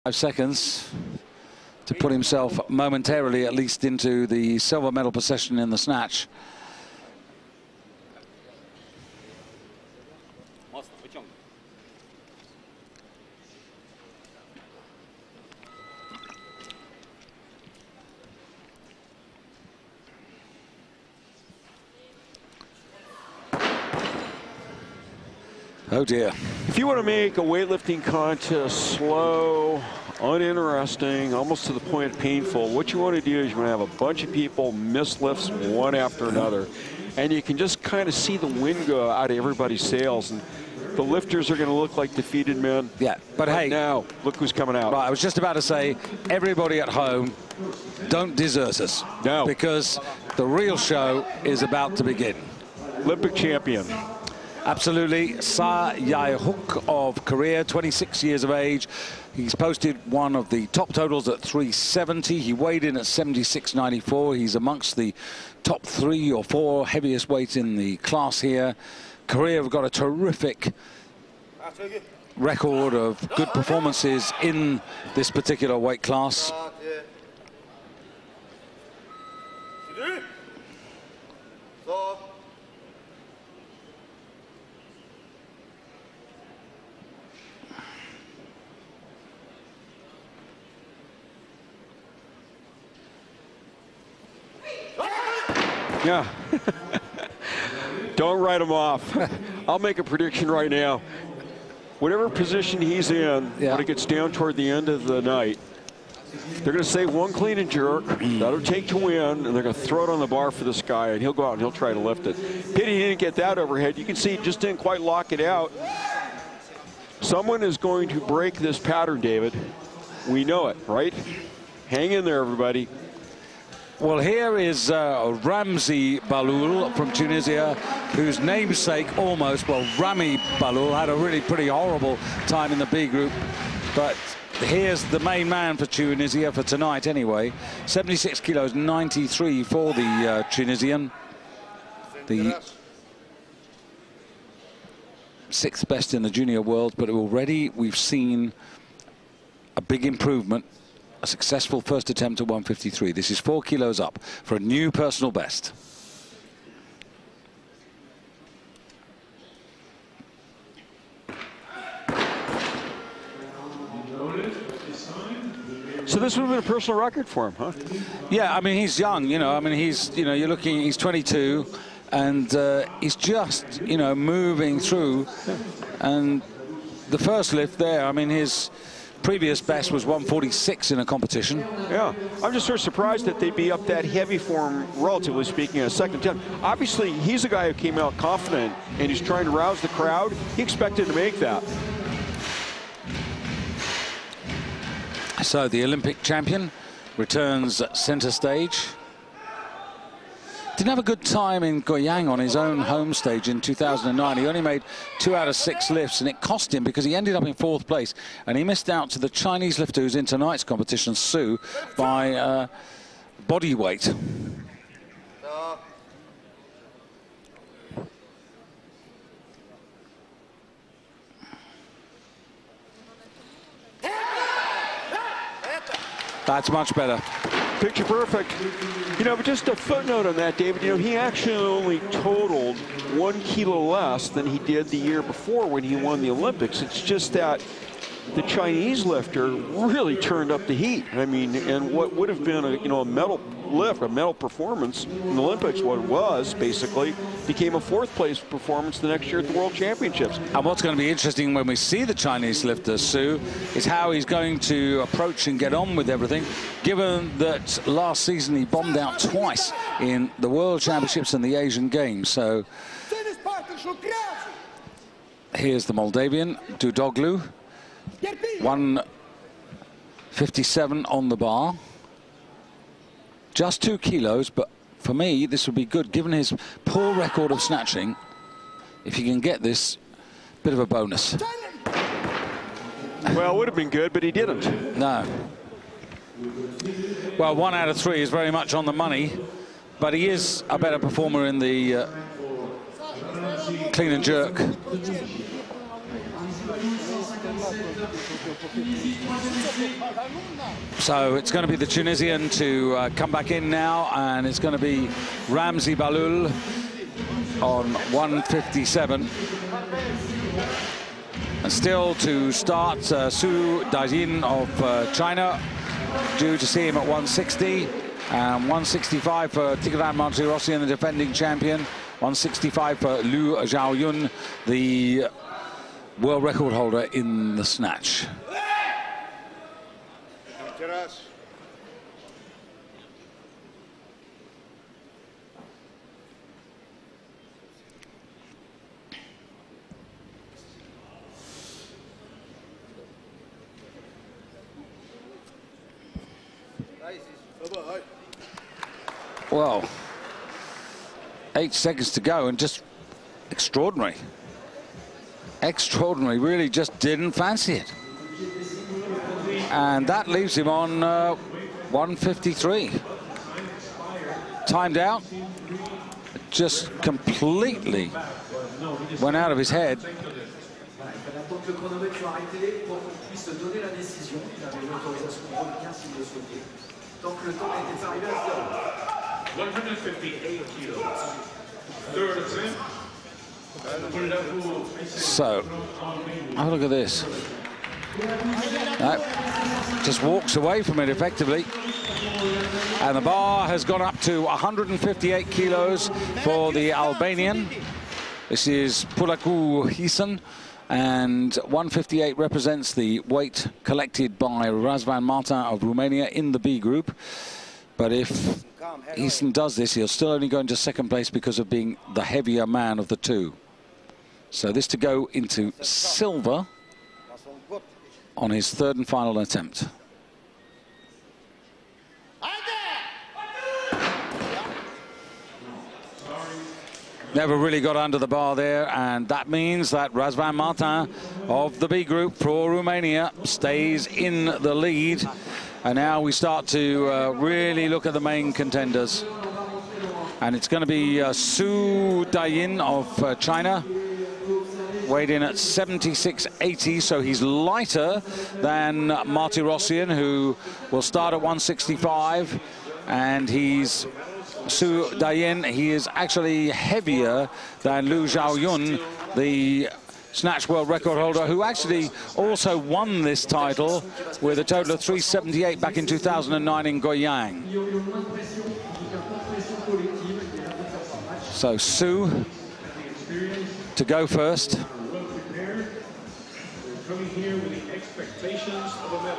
5 seconds to put himself momentarily at least into the silver medal procession in the snatch. Oh dear. If you want to make a weightlifting contest slow, uninteresting, almost to the point of painful, what you want to do is you want to have a bunch of people miss lifts one after another. And you can just kind of see the wind go out of everybody's sails. And the lifters are going to look like defeated men. Yeah, but hey. Now, look who's coming out. Right, I was just about to say, everybody at home, don't desert us. No. Because the real show is about to begin. Olympic champion. Absolutely. Sa Yae-hook of Korea, 26 years of age. He's posted one of the top totals at 370. He weighed in at 76.94. He's amongst the top 3 or 4 heaviest weights in the class here. Korea have got a terrific record of good performances in this particular weight class. Yeah. Don't write him off. I'll make a prediction right now. Whatever position he's in, when it gets down toward the end of the night, they're going to say one clean and jerk. That'll take to win, and they're going to throw it on the bar for this guy, and he'll go out and he'll try to lift it. Pity he didn't get that overhead. You can see he just didn't quite lock it out. Someone is going to break this pattern, David. We know it, right? Hang in there, everybody. Well, here is Ramzi Baloul from Tunisia, whose namesake almost, well, Rami Baloul had a really pretty horrible time in the B group. But here's the main man for Tunisia for tonight anyway. 76 kilos, 93 for the Tunisian. The 6th best in the junior world, but already we've seen a big improvement. A successful first attempt at 153. This is 4 kilos up for a new personal best. So this would have been a personal record for him, huh? Yeah, I mean, he's young, you know. I mean, he's, you know, you're looking, he's 22, and he's just, you know, moving through. And the first lift there, I mean, his previous best was 146 in a competition. Yeah, I'm just sort of surprised that they'd be up that heavy for him, relatively speaking, in a second attempt. Obviously, he's a guy who came out confident, and he's trying to rouse the crowd. He expected to make that. So the Olympic champion returns center stage. Didn't have a good time in Goyang on his own home stage in 2009. He only made 2 out of 6 lifts, and it cost him because he ended up in 4th place, and he missed out to the Chinese lifter who's in tonight's competition, Su, by body weight. That's much better. Picture perfect. You know, but just a footnote on that, David, you know, he actually only totaled 1 kilo less than he did the year before when he won the Olympics. It's just that the Chinese lifter really turned up the heat. I mean, and what would have been a, you know, a medal lift, a medal performance in the Olympics, what it was basically, became a 4th place performance the next year at the World Championships. And what's going to be interesting when we see the Chinese lifter, Su, is how he's going to approach and get on with everything, given that last season he bombed out twice in the World Championships and the Asian Games. So here's the Moldavian, Dudoglu. 157 on the bar. Just 2 kilos, but for me, this would be good, given his poor record of snatching. If he can get this, bit of a bonus. Well, it would have been good, but he didn't. No. Well, 1 out of 3 is very much on the money, but he is a better performer in the clean and jerk. So it's going to be the Tunisian to come back in now, and it's going to be Ramzi Balul on 157. And still to start, Su Dajin of China, due to see him at 160. 165 for Tigran Martirosyan, the defending champion. 165 for Liu Xiaoyun, the world record holder in the snatch. Well, 8 seconds to go, and just extraordinary. Extraordinary, really just didn't fancy it. And that leaves him on 153. Timed out, just completely went out of his head. So, have a look at this. Just walks away from it effectively. And the bar has gone up to 158 kilos for the Albanian. This is Pulaku Hisan. And 158 represents the weight collected by Razvan Martin of Romania in the B group. But if Easton does this, he'll still only go into second place because of being the heavier man of the two. So this to go into silver on his third and final attempt. Never really got under the bar there, and that means that Razvan Martin of the B group for Romania stays in the lead. And now we start to really look at the main contenders. And it's going to be Su Dayin of China, weighed in at 76.80, so he's lighter than Martirosyan, who will start at 165, and he's Su Dayin, he is actually heavier than Liu Xiaoyun, the snatch world record holder, who actually also won this title with a total of 378 back in 2009 in Goyang. So Su to go first.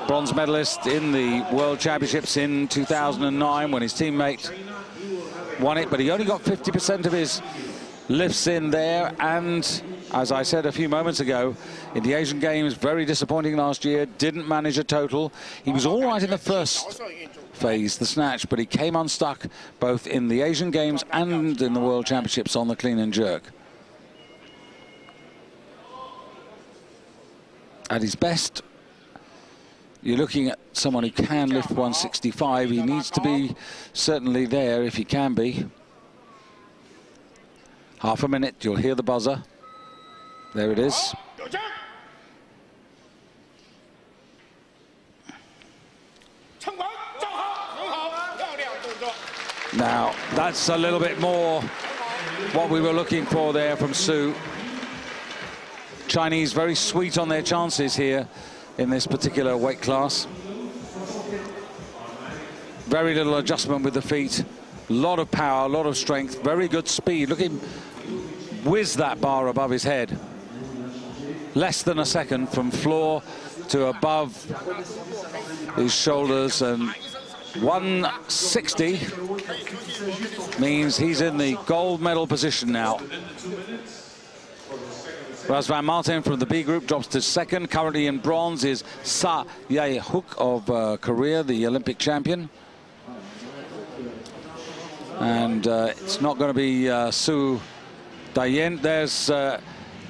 Bronze medalist in the World Championships in 2009 when his teammate won it, but he only got 50% of his lifts in there. And as I said a few moments ago, in the Asian Games, very disappointing last year, didn't manage a total. He was all right in the first phase, the snatch, but he came unstuck both in the Asian Games and in the World Championships on the clean and jerk. At his best, you're looking at someone who can lift 165. He needs to be certainly there if he can be. Half a minute, you'll hear the buzzer. There it is. Now, that's a little bit more what we were looking for there from Su. Chinese very sweet on their chances here in this particular weight class. Very little adjustment with the feet. A lot of power, a lot of strength, very good speed. Look at him whiz that bar above his head. Less than a second from floor to above his shoulders, and 160 means he's in the gold medal position now. Razvan Martin from the B group drops to second. Currently in bronze is Sa Yae-hook of Korea, the Olympic champion. And it's not going to be Su Dayin. There's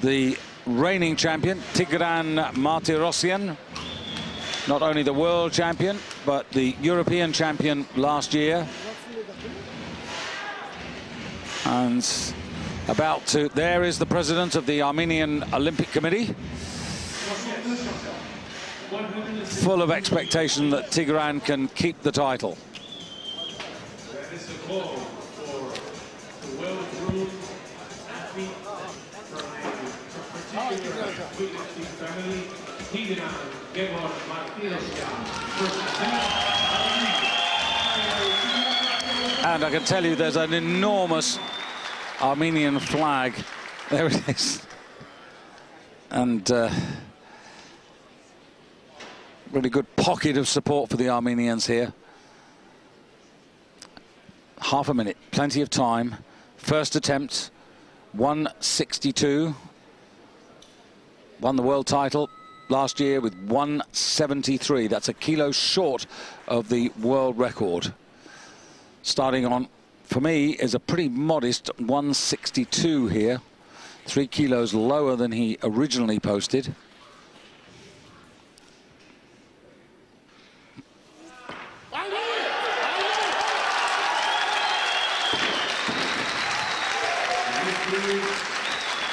the reigning champion, Tigran Martirosyan. Not only the world champion, but the European champion last year. And about to, there is the president of the Armenian Olympic Committee. full of expectation that Tigran can keep the title. That is the call for the well-groomed athlete from a particular weightlifting family, and I can tell you there's an enormous Armenian flag. There it is. And really good pocket of support for the Armenians here. Half a minute, plenty of time. First attempt, 162. Won the world title last year with 173. That's a kilo short of the world record. Starting on, for me, is a pretty modest 162 here. 3 kilos lower than he originally posted.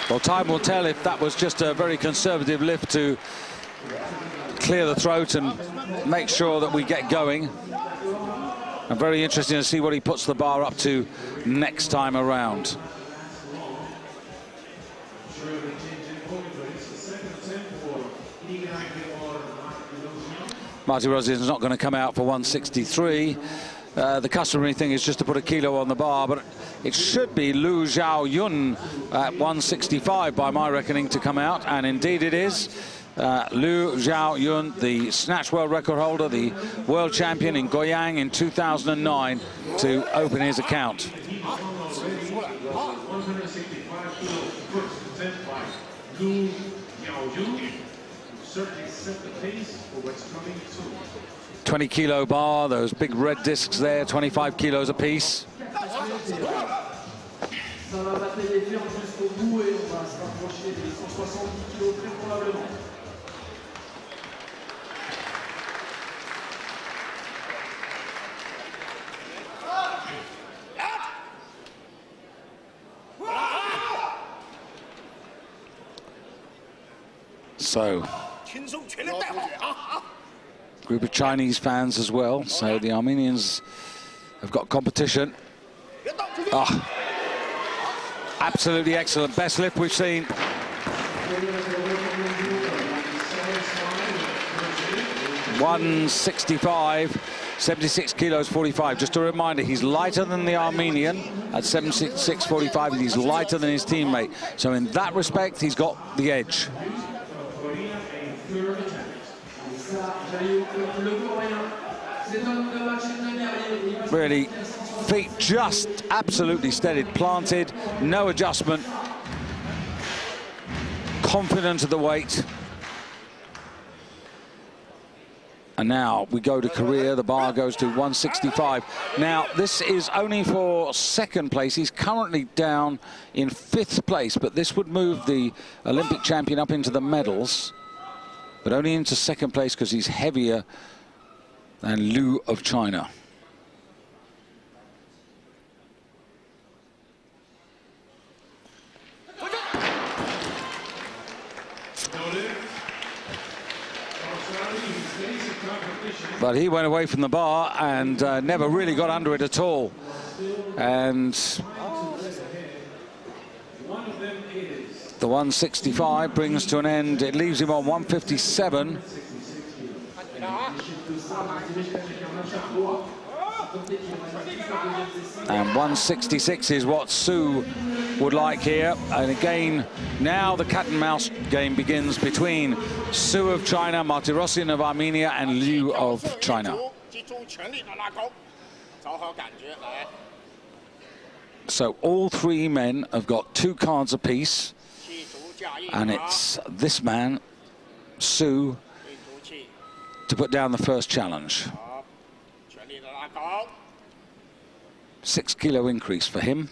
Well, time will tell if that was just a very conservative lift to clear the throat and make sure that we get going. And very interesting to see what he puts the bar up to next time around. Marty Rossi is not going to come out for 163. The customary thing is just to put a kilo on the bar, but it should be Lu Xiaoyun at 165 by my reckoning to come out, and indeed it is. Lu Xiaoyun, the snatch world record holder, the world champion in Goyang in 2009, to open his account. 20 kilo bar, those big red discs there, 25 kilos apiece. So, group of Chinese fans as well, so the Armenians have got competition. Oh, absolutely excellent, best lift we've seen. $165, 76 kilos 45. Just a reminder, he's lighter than the Armenian at 76.45, and he's lighter than his teammate. So in that respect, he's got the edge. Really, feet just absolutely steadied, planted, no adjustment, confident of the weight. And now we go to Korea, the bar goes to 165. Now, this is only for second place. He's currently down in 5th place, but this would move the Olympic champion up into the medals, but only into second place because he's heavier than Liu of China. But he went away from the bar and never really got under it at all. And the 165 brings to an end. It leaves him on 157. And 166 is what Su would like here. And again, now the cat and mouse game begins between Su of China, Martirosyan of Armenia, and Liu of China. So all three men have got 2 cards apiece, and it's this man, Su, to put down the first challenge. 6 kilo increase for him.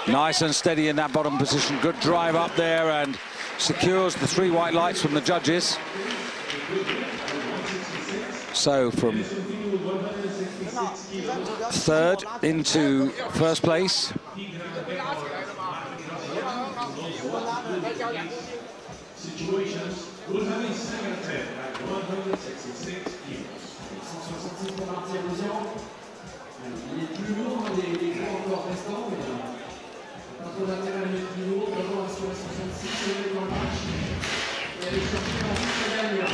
Nice and steady in that bottom position. Good drive up there and secures the 3 white lights from the judges. So from 3rd into 1st place. situations, we'll have a second attempt at 166 kilos. Il est plus lourd des grands corps restants, mais quand on a terminé le plus lourd, vraiment sur la 66, on est dans le match. Et elle est sortie ensuite la dernière.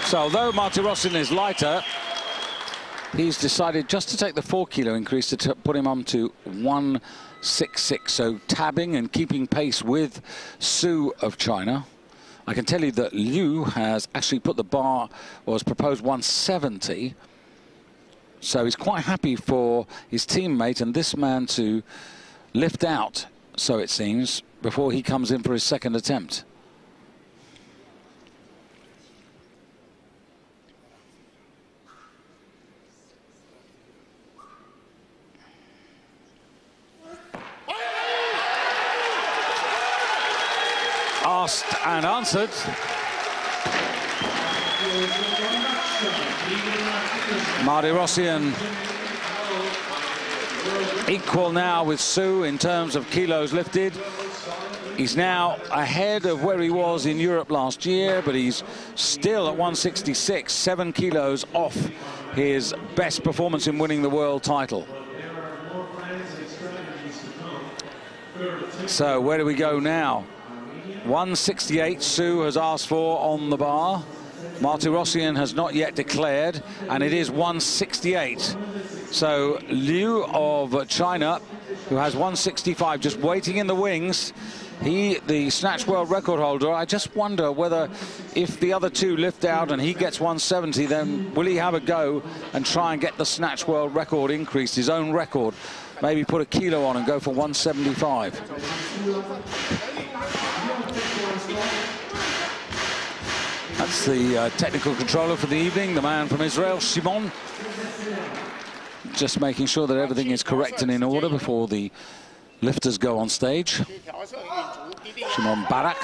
So although Martirosyan is lighter, he's decided just to take the 4 kilo increase to put him on to 166. So tabbing and keeping pace with Su of China. I can tell you that Liu has actually put the bar, or has proposed 170. So he's quite happy for his teammate and this man to lift out, so it seems, before he comes in for his second attempt. Asked and answered. Martirosyan equal now with Su in terms of kilos lifted. He's now ahead of where he was in Europe last year, but he's still at 166, 7 kilos off his best performance in winning the world title. So where do we go now? 168 Su has asked for on the bar. Martirosyan has not yet declared, and it is 168. So Liu of China, who has 165 just waiting in the wings, he, the snatch world record holder, I just wonder whether if the other two lift out and he gets 170, then will he have a go and try and get the snatch world record increased, his own record, maybe put a kilo on and go for 175. That's the technical controller for the evening, the man from Israel, Shimon. Just making sure that everything is correct and in order before the lifters go on stage. Shimon Barak.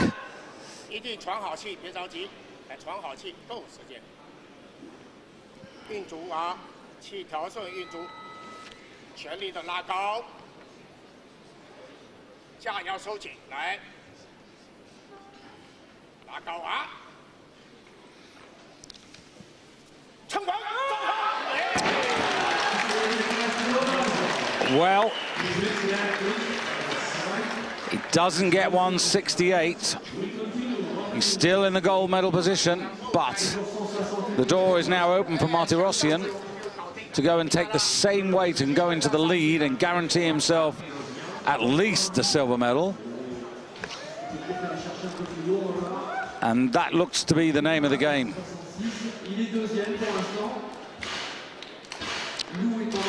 Well, he doesn't get 168. He's still in the gold medal position, but the door is now open for Martirosyan to go and take the same weight and go into the lead and guarantee himself at least the silver medal. And that looks to be the name of the game.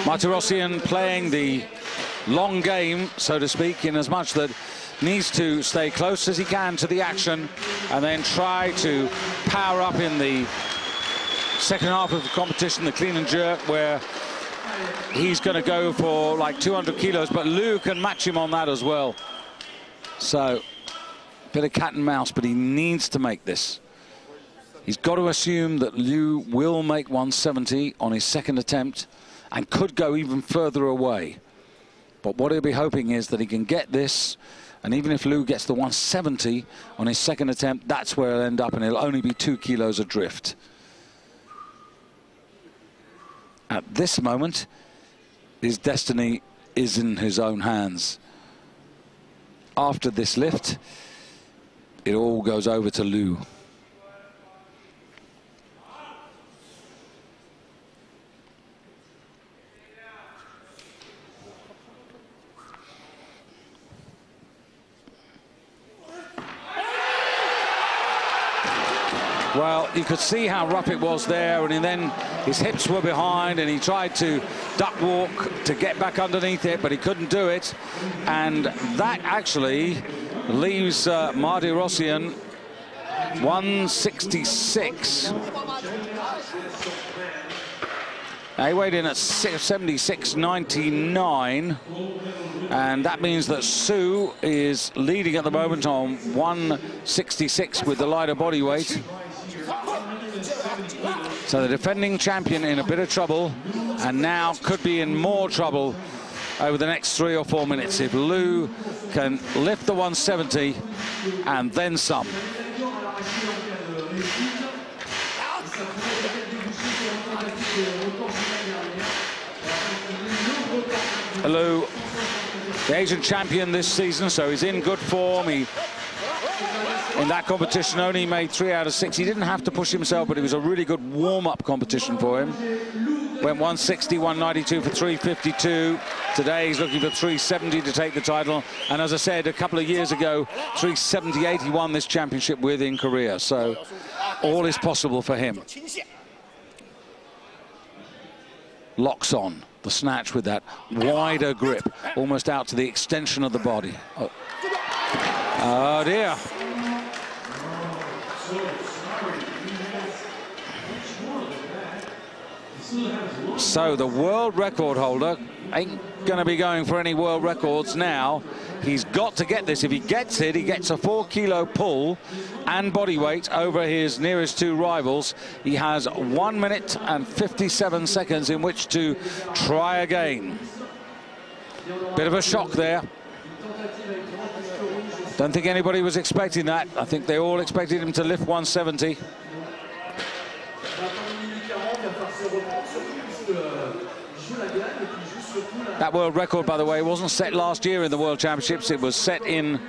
Martirosyan playing the long game, so to speak, in as much that needs to stay close as he can to the action and then try to power up in the second half of the competition, the clean and jerk, where he's going to go for like 200 kilos, but Liu can match him on that as well. So, bit of cat and mouse, but he needs to make this. He's got to assume that Liu will make 170 on his second attempt and could go even further away. But what he'll be hoping is that he can get this, and even if Liu gets the 170 on his second attempt, that's where he'll end up, and he'll only be 2 kilos adrift. At this moment, his destiny is in his own hands. After this lift, it all goes over to Liu. Well, you could see how rough it was there, and then his hips were behind, and he tried to duck walk to get back underneath it, but he couldn't do it. And that actually leaves Martirosyan 166. He weighed in at 76.99, and that means that Su is leading at the moment on 166 with the lighter body weight. So the defending champion in a bit of trouble, and now could be in more trouble over the next 3 or 4 minutes. If Liu can lift the 170 and then some. Hello, the Asian champion this season, so he's in good form. He, in that competition, only made 3 out of 6. He didn't have to push himself, but it was a really good warm-up competition for him. Went 160, 192 for 352. Today he's looking for 370 to take the title. And as I said, a couple of years ago, 378 he won this championship with in Korea. So all is possible for him. Locks on the snatch with that wider grip, almost out to the extension of the body. Oh dear. So the world record holder ain't going to be going for any world records now. He's got to get this. If he gets it, he gets a 4-kilo pull and body weight over his nearest two rivals. He has 1 minute and 57 seconds in which to try again. Bit of a shock there. Don't think anybody was expecting that. I think they all expected him to lift 170. That world record, by the way, wasn't set last year in the World Championships. It was set in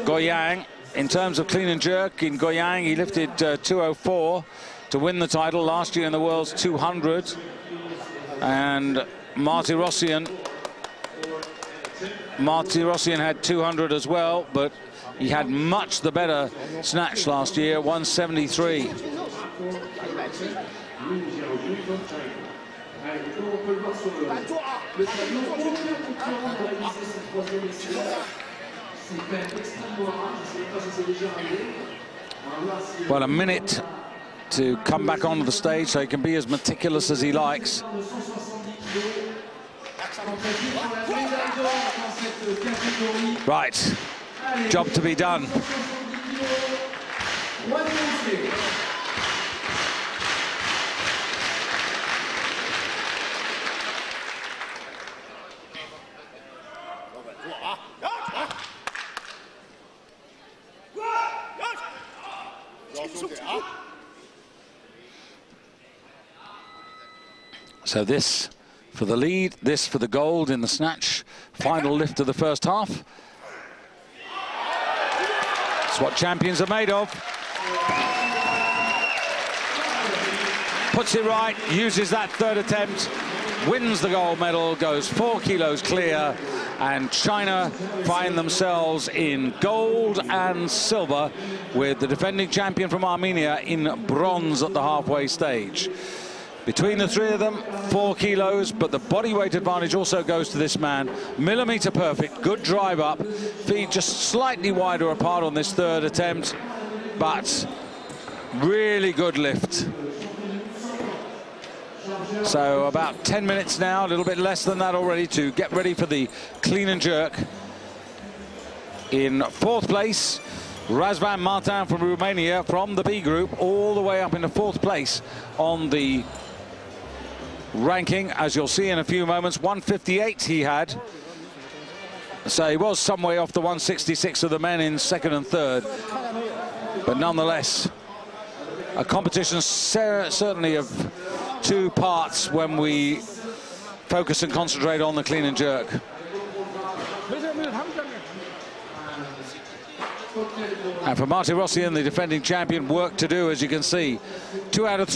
Goyang. In terms of clean and jerk, in Goyang, he lifted 204 to win the title last year in the World's 200. And Marty Rossian had 200 as well, but he had much the better snatch last year, 173. Well, a minute to come back onto the stage, so he can be as meticulous as he likes. Right, job to be done. So this for the lead, this for the gold in the snatch. Final lift of the first half. It's what champions are made of. Puts it right, uses that third attempt, wins the gold medal, goes 4 kilos clear, and China find themselves in gold and silver with the defending champion from Armenia in bronze at the halfway stage. Between the three of them, 4 kilos, but the body weight advantage also goes to this man. Millimeter perfect, good drive up, feet just slightly wider apart on this third attempt, but really good lift. So about 10 minutes now, a little bit less than that already, to get ready for the clean and jerk. In 4th place, Razvan Martin from Romania, from the B group, all the way up into 4th place on the ranking, as you'll see in a few moments. 158 he had, so he was some way off the 166 of the men in 2nd and 3rd, but nonetheless a competition certainly of 2 parts when we focus and concentrate on the clean and jerk. And for Marty Rossian, the defending champion, work to do, as you can see. 2 out of 3.